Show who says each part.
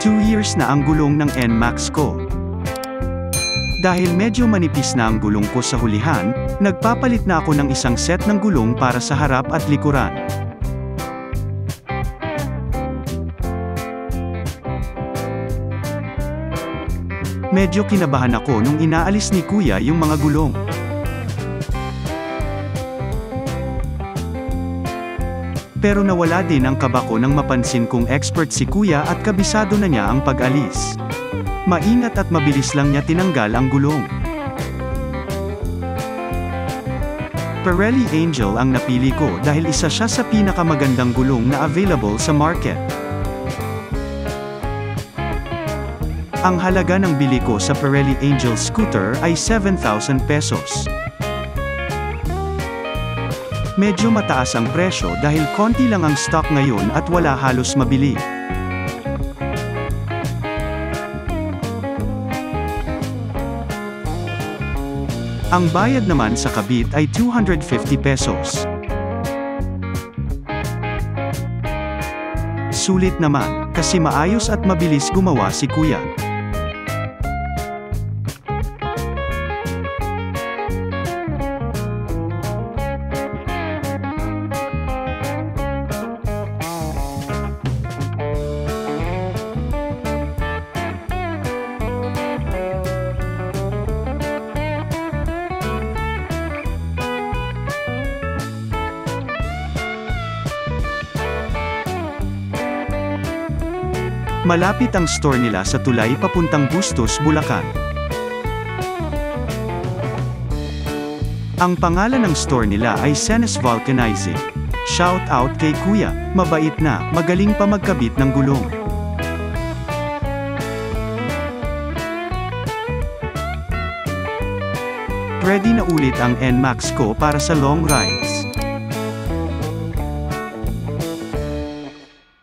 Speaker 1: 2 years na ang gulong ng NMAX ko. Dahil medyo manipis na ang gulong ko sa hulihan, nagpapalit na ako ng isang set ng gulong para sa harap at likuran. Medyo kinabahan ako nung inaalis ni Kuya yung mga gulong. Pero nawala din ang kaba ko nang mapansin kong expert si Kuya at kabisado na niya ang pag-alis. Maingat at mabilis lang niya tinanggal ang gulong. Pirelli Angel ang napili ko dahil isa siya sa pinakamagandang gulong na available sa market. Ang halaga ng bili ko sa Pirelli Angel scooter ay 7,000 pesos. Medyo mataas ang presyo dahil konti lang ang stock ngayon at wala halos mabili. Ang bayad naman sa kabit ay 250 pesos. Sulit naman, kasi maayos at mabilis gumawa si Kuya. Malapit ang store nila sa tulay papuntang Bustos, Bulacan. Ang pangalan ng store nila ay Senes Vulcanizing. Shout out kay Kuya, mabait na, magaling pa magkabit ng gulong. Ready na ulit ang NMAX ko para sa long rides.